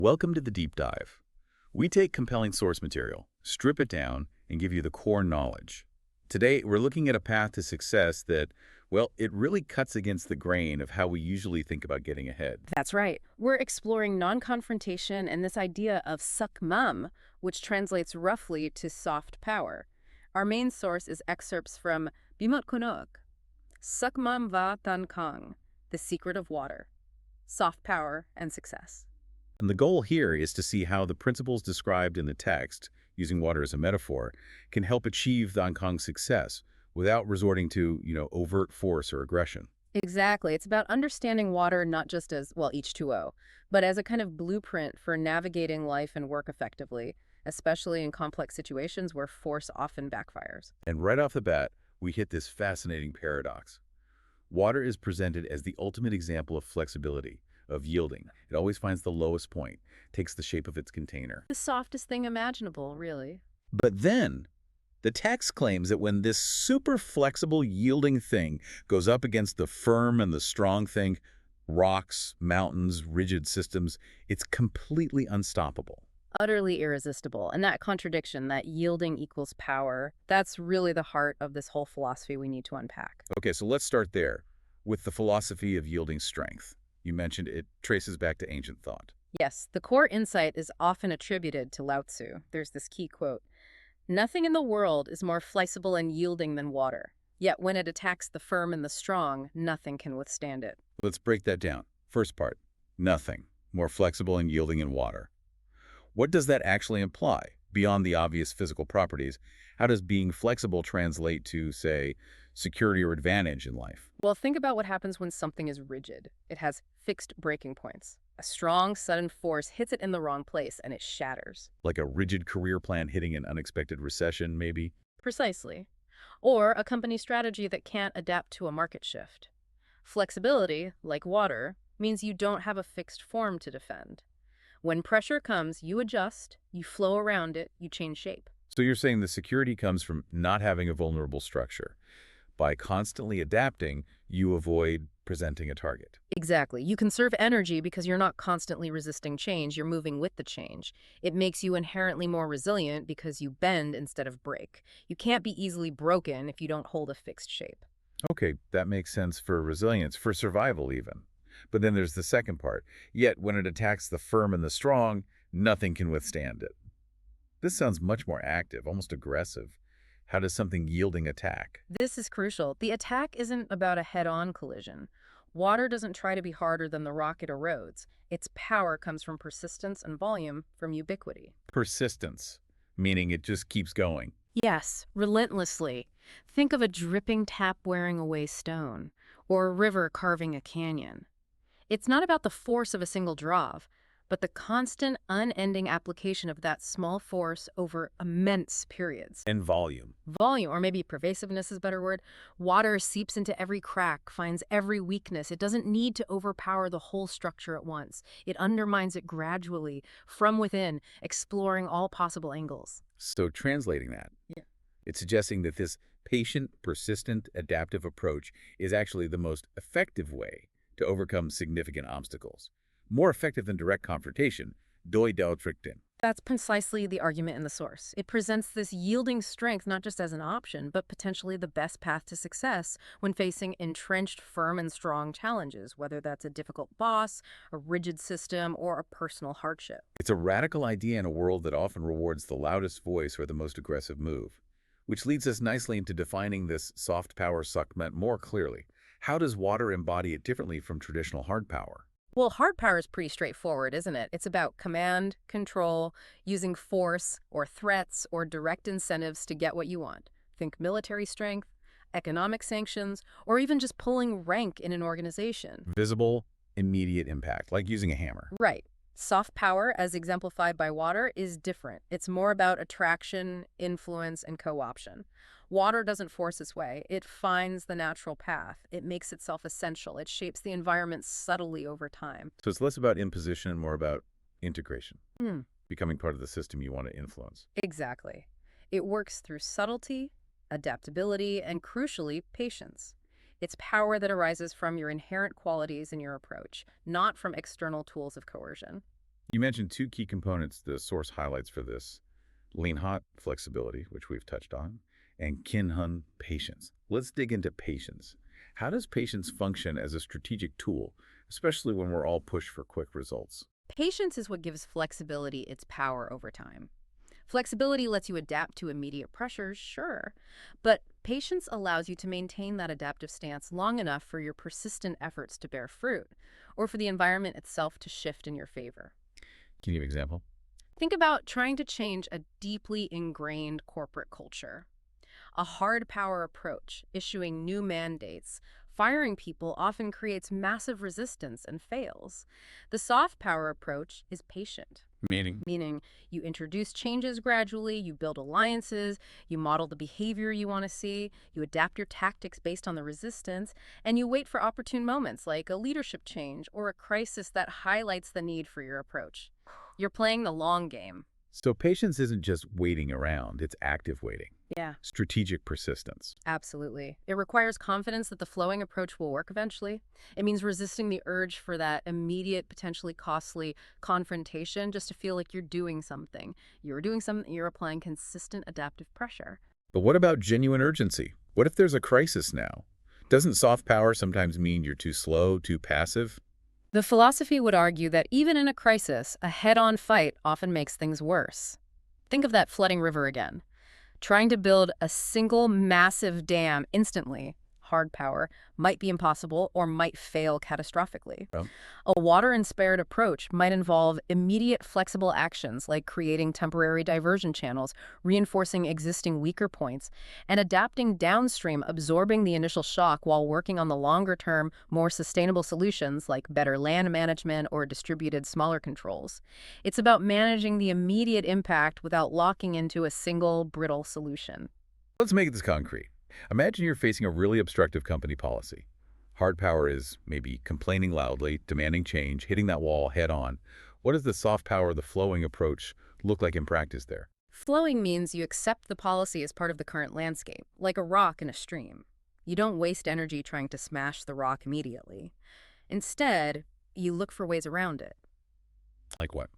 Welcome to the deep dive. We take compelling source material, strip it down, and give you the core knowledge. Today, we're looking at a path to success that, well, it really cuts against the grain of how we usually think about getting ahead. That's right. We're exploring non-confrontation and this idea of sakmam, which translates roughly to soft power. Our main source is excerpts from Bimot Kunuk, Sakmam Va Tan Kang, The Secret of Water, Soft Power and Success. And the goal here is to see how the principles described in the text, using water as a metaphor, can help achieve Dankong's success without resorting to, overt force or aggression. Exactly. It's about understanding water not just as, well, H2O, but as a kind of blueprint for navigating life and work effectively, especially in complex situations where force often backfires. And right off the bat, we hit this fascinating paradox. Water is presented as the ultimate example of flexibility, of yielding. It always finds the lowest point, takes the shape of its container. The softest thing imaginable, really. But then, the text claims that when this super flexible, yielding thing goes up against the firm and the strong thing, rocks, mountains, rigid systems, it's completely unstoppable. Utterly irresistible. And that contradiction, that yielding equals power, that's really the heart of this whole philosophy we need to unpack. Okay, so let's start there with the philosophy of yielding strength. You mentioned it traces back to ancient thought. Yes, the core insight is often attributed to Lao Tzu. There's this key quote: "Nothing in the world is more flexible and yielding than water. Yet when it attacks the firm and the strong, nothing can withstand it." Let's break that down. First part, nothing more flexible and yielding in water. What does that actually imply? Beyond the obvious physical properties, how does being flexible translate to, say, security or advantage in life? Well, think about what happens when something is rigid. It has fixed breaking points. A strong, sudden force hits it in the wrong place and it shatters. Like a rigid career plan hitting an unexpected recession, maybe? Precisely. Or a company strategy that can't adapt to a market shift. Flexibility, like water, means you don't have a fixed form to defend. When pressure comes, you adjust, you flow around it, you change shape. So you're saying the security comes from not having a vulnerable structure. By constantly adapting, you avoid presenting a target. Exactly. You conserve energy because you're not constantly resisting change, you're moving with the change. It makes you inherently more resilient because you bend instead of break. You can't be easily broken if you don't hold a fixed shape. Okay, that makes sense for resilience, for survival even. But then there's the second part. Yet when it attacks the firm and the strong, nothing can withstand it. This sounds much more active, almost aggressive. How does something yielding attack? This is crucial. The attack isn't about a head-on collision. Water doesn't try to be harder than the rock it erodes. Its power comes from persistence and volume, from ubiquity. Persistence, meaning it just keeps going. Yes, relentlessly. Think of a dripping tap wearing away stone, or a river carving a canyon. It's not about the force of a single drop, but the constant, unending application of that small force over immense periods. And volume. Volume, or maybe pervasiveness is a better word. Water seeps into every crack, finds every weakness. It doesn't need to overpower the whole structure at once. It undermines it gradually, from within, exploring all possible angles. So translating that, Yeah. it's suggesting that this patient, persistent, adaptive approach is actually the most effective way to overcome significant obstacles. More effective than direct confrontation, doi dao frikten. That's precisely the argument in the source. It presents this yielding strength not just as an option, but potentially the best path to success when facing entrenched, firm, and strong challenges, whether that's a difficult boss, a rigid system, or a personal hardship. It's a radical idea in a world that often rewards the loudest voice or the most aggressive move, which leads us nicely into defining this soft power suckment more clearly. How does water embody it differently from traditional hard power? Well, hard power is pretty straightforward, isn't it? It's about command, control, using force or threats or direct incentives to get what you want. Think military strength, economic sanctions, or even just pulling rank in an organization. Visible, immediate impact, like using a hammer. Right. Soft power, as exemplified by water, is different. It's more about attraction, influence, and co-option. Water doesn't force its way. It finds the natural path. It makes itself essential. It shapes the environment subtly over time. So it's less about imposition and more about integration, Hmm. becoming part of the system you want to influence. Exactly. It works through subtlety, adaptability, and crucially, patience. It's power that arises from your inherent qualities in your approach, not from external tools of coercion. You mentioned two key components the source highlights for this: lean hot flexibility, which we've touched on, and kin-hun patience. Let's dig into patience. How does patience function as a strategic tool, especially when we're all pushed for quick results? Patience is what gives flexibility its power over time. Flexibility lets you adapt to immediate pressures, sure, but patience allows you to maintain that adaptive stance long enough for your persistent efforts to bear fruit, or for the environment itself to shift in your favor. Can you give an example? Think about trying to change a deeply ingrained corporate culture. A hard power approach, issuing new mandates, firing people often creates massive resistance and fails. The soft power approach is patient, Meaning? meaning you introduce changes gradually, you build alliances, you model the behavior you want to see, you adapt your tactics based on the resistance, and you wait for opportune moments like a leadership change or a crisis that highlights the need for your approach. You're playing the long game. So patience isn't just waiting around, it's active waiting. Yeah. Strategic persistence. Absolutely. It requires confidence that the flowing approach will work eventually. It means resisting the urge for that immediate, potentially costly confrontation just to feel like you're doing something. You're doing something, you're applying consistent adaptive pressure. But what about genuine urgency? What if there's a crisis now? Doesn't soft power sometimes mean you're too slow, too passive? The philosophy would argue that even in a crisis, a head-on fight often makes things worse. Think of that flooding river again. Trying to build a single massive dam instantly, hard power, might be impossible or might fail catastrophically. Well, A water-inspired approach might involve immediate flexible actions like creating temporary diversion channels, reinforcing existing weaker points, and adapting downstream, absorbing the initial shock while working on the longer-term, more sustainable solutions like better land management or distributed smaller controls. It's about managing the immediate impact without locking into a single brittle solution. let's make this concrete. Imagine you're facing a really obstructive company policy. Hard power is maybe complaining loudly, demanding change, hitting that wall head on. What does the soft power, the flowing approach look like in practice there? Flowing means you accept the policy as part of the current landscape, like a rock in a stream. You don't waste energy trying to smash the rock immediately. Instead, you look for ways around it. Like what?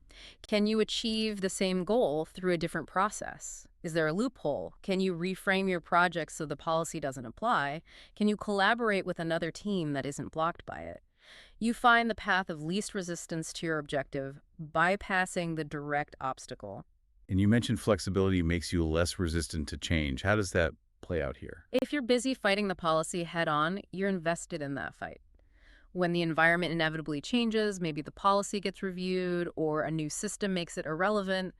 Can you achieve the same goal through a different process? Is there a loophole? Can you reframe your project so the policy doesn't apply? Can you collaborate with another team that isn't blocked by it? You find the path of least resistance to your objective, bypassing the direct obstacle. And you mentioned flexibility makes you less resistant to change. How does that play out here? If you're busy fighting the policy head on, you're invested in that fight. When the environment inevitably changes, maybe the policy gets reviewed or a new system makes it irrelevant,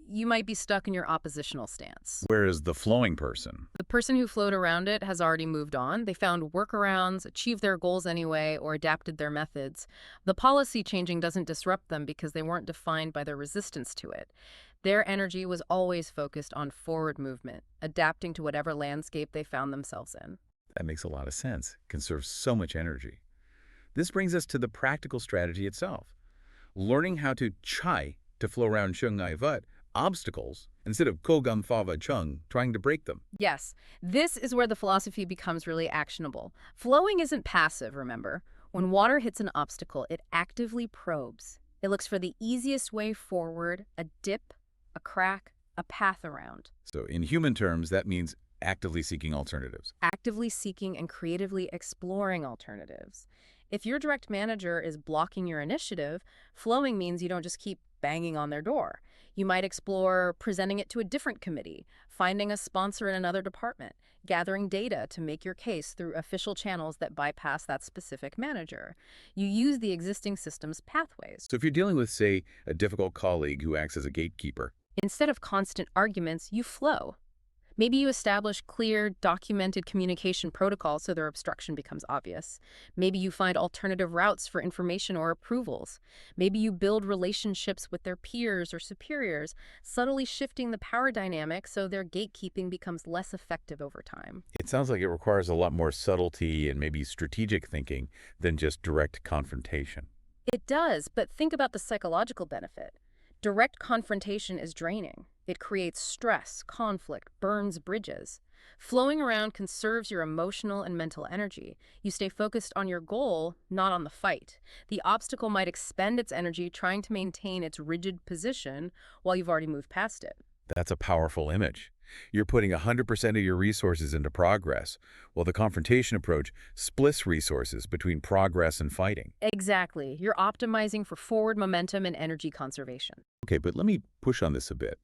you might be stuck in your oppositional stance. Whereas the flowing person, The person who flowed around it has already moved on. They found workarounds, achieved their goals anyway, or adapted their methods. The policy changing doesn't disrupt them because they weren't defined by their resistance to it. Their energy was always focused on forward movement, adapting to whatever landscape they found themselves in. that makes a lot of sense, conserves so much energy. This brings us to the practical strategy itself. Learning how to chai, to flow around chung ai vat, obstacles, instead of kogam fava chung, trying to break them. Yes, this is where the philosophy becomes really actionable. Flowing isn't passive, remember. When water hits an obstacle, it actively probes. It looks for the easiest way forward, a dip, a crack, a path around. So in human terms, that means actively seeking alternatives. Actively seeking and creatively exploring alternatives. If your direct manager is blocking your initiative, flowing means you don't just keep banging on their door. You might explore presenting it to a different committee, finding a sponsor in another department, gathering data to make your case through official channels that bypass that specific manager. You use the existing system's pathways. So if you're dealing with, say, a difficult colleague who acts as a gatekeeper, Instead of constant arguments, you flow. Maybe you establish clear, documented communication protocols so their obstruction becomes obvious. Maybe you find alternative routes for information or approvals. Maybe you build relationships with their peers or superiors, subtly shifting the power dynamic so their gatekeeping becomes less effective over time. it sounds like it requires a lot more subtlety and maybe strategic thinking than just direct confrontation. It does, but think about the psychological benefit. Direct confrontation is draining. It creates stress, conflict, burns bridges. Flowing around conserves your emotional and mental energy. You stay focused on your goal, not on the fight. The obstacle might expend its energy trying to maintain its rigid position while you've already moved past it. That's a powerful image. You're putting 100% of your resources into progress, while the confrontation approach splits resources between progress and fighting. Exactly. You're optimizing for forward momentum and energy conservation. Okay, but let me push on this a bit.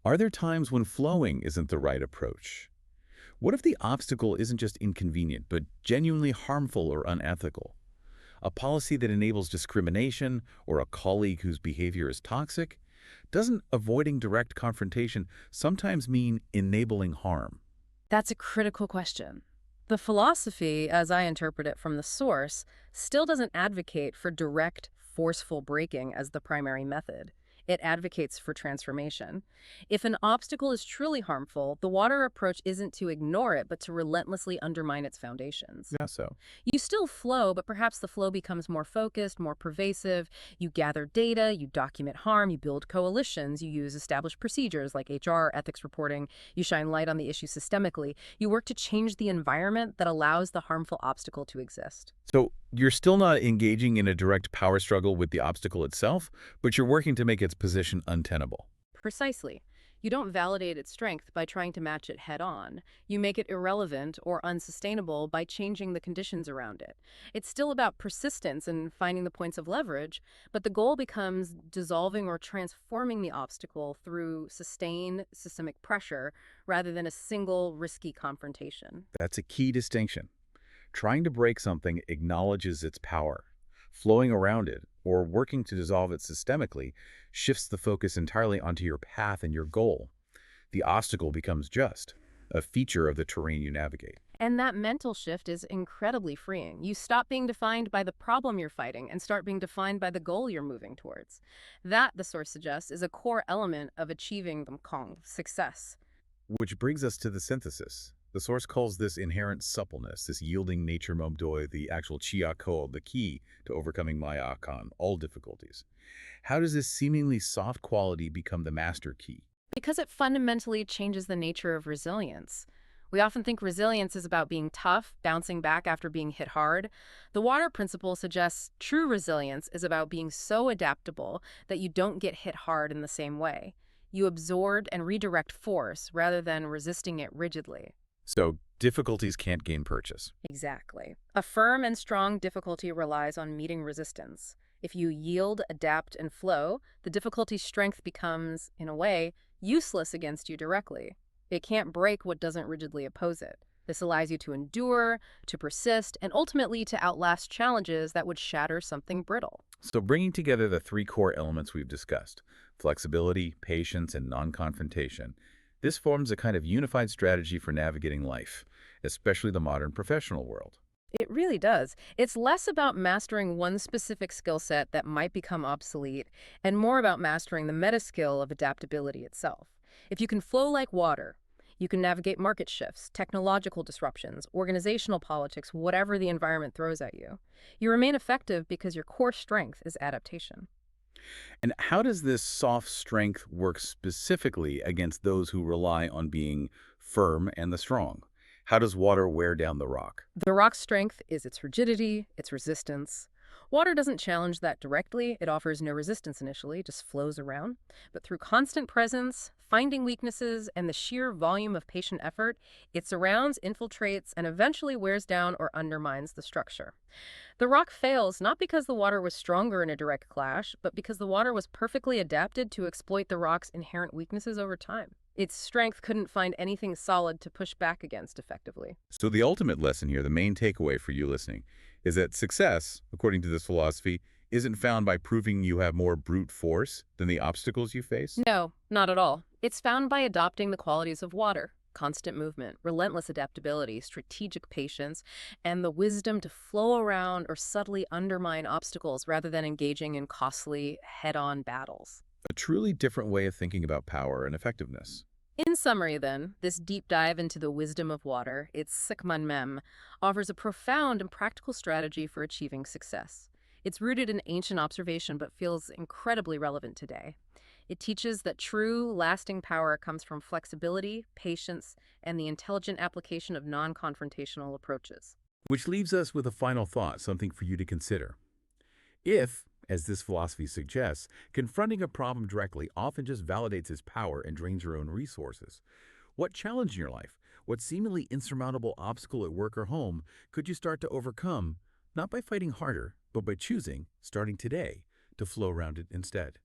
Are there times when flowing isn't the right approach? What if the obstacle isn't just inconvenient, but genuinely harmful or unethical? A policy that enables discrimination or a colleague whose behavior is toxic? Doesn't avoiding direct confrontation sometimes mean enabling harm? That's a critical question. The philosophy, as I interpret it from the source, still doesn't advocate for direct, forceful breaking as the primary method. It advocates for transformation. If an obstacle is truly harmful, the water approach isn't to ignore it, but to relentlessly undermine its foundations. Yeah, so. You still flow, but perhaps the flow becomes more focused, more pervasive. You gather data, you document harm, you build coalitions, you use established procedures like HR, ethics reporting, you shine light on the issue systemically. You work to change the environment that allows the harmful obstacle to exist. So you're still not engaging in a direct power struggle with the obstacle itself, but you're working to make its position untenable. Precisely. You don't validate its strength by trying to match it head on. You make it irrelevant or unsustainable by changing the conditions around it. It's still about persistence and finding the points of leverage, but the goal becomes dissolving or transforming the obstacle through sustained systemic pressure rather than a single risky confrontation. That's a key distinction. Trying to break something acknowledges its power. Flowing around it, or working to dissolve it systemically, shifts the focus entirely onto your path and your goal. The obstacle becomes just a feature of the terrain you navigate. And that mental shift is incredibly freeing. You stop being defined by the problem you're fighting and start being defined by the goal you're moving towards. That, the source suggests, is a core element of achieving the Kong success. Which brings us to the synthesis. The source calls this inherent suppleness, this yielding nature momdoi, the actual chia ko, the key to overcoming maya kan, all difficulties. How does this seemingly soft quality become the master key? Because it fundamentally changes the nature of resilience. We often think resilience is about being tough, bouncing back after being hit hard. The water principle suggests true resilience is about being so adaptable that you don't get hit hard in the same way. You absorb and redirect force rather than resisting it rigidly. So, difficulties can't gain purchase. Exactly. A firm and strong difficulty relies on meeting resistance. If you yield, adapt, and flow, the difficulty's strength becomes, in a way, useless against you directly. It can't break what doesn't rigidly oppose it. This allows you to endure, to persist, and ultimately to outlast challenges that would shatter something brittle. So, bringing together the three core elements we've discussed, flexibility, patience, and non-confrontation, this forms a kind of unified strategy for navigating life, especially the modern professional world. It really does. It's less about mastering one specific skill set that might become obsolete and more about mastering the meta skill of adaptability itself. If you can flow like water, you can navigate market shifts, technological disruptions, organizational politics, whatever the environment throws at you. You remain effective because your core strength is adaptation. And how does this soft strength work specifically against those who rely on being firm and the strong? How does water wear down the rock? The rock's strength is its rigidity, its resistance. Water doesn't challenge that directly. It offers no resistance initially, just flows around. But through constant presence, finding weaknesses, and the sheer volume of patient effort, it surrounds, infiltrates, and eventually wears down or undermines the structure. The rock fails not because the water was stronger in a direct clash, but because the water was perfectly adapted to exploit the rock's inherent weaknesses over time. Its strength couldn't find anything solid to push back against effectively. So the ultimate lesson here, the main takeaway for you listening, is that success, according to this philosophy, isn't found by proving you have more brute force than the obstacles you face. No, not at all. It's found by adopting the qualities of water: constant movement, relentless adaptability, strategic patience, and the wisdom to flow around or subtly undermine obstacles rather than engaging in costly, head-on battles. A truly different way of thinking about power and effectiveness. In summary, then, this deep dive into the wisdom of water, its Sikman Mem, offers a profound and practical strategy for achieving success. It's rooted in ancient observation but feels incredibly relevant today. It teaches that true, lasting power comes from flexibility, patience, and the intelligent application of non-confrontational approaches. Which leaves us with a final thought, something for you to consider. If, as this philosophy suggests, confronting a problem directly often just validates its power and drains your own resources, what challenge in your life, what seemingly insurmountable obstacle at work or home could you start to overcome, not by fighting harder, but by choosing, starting today, to flow around it instead?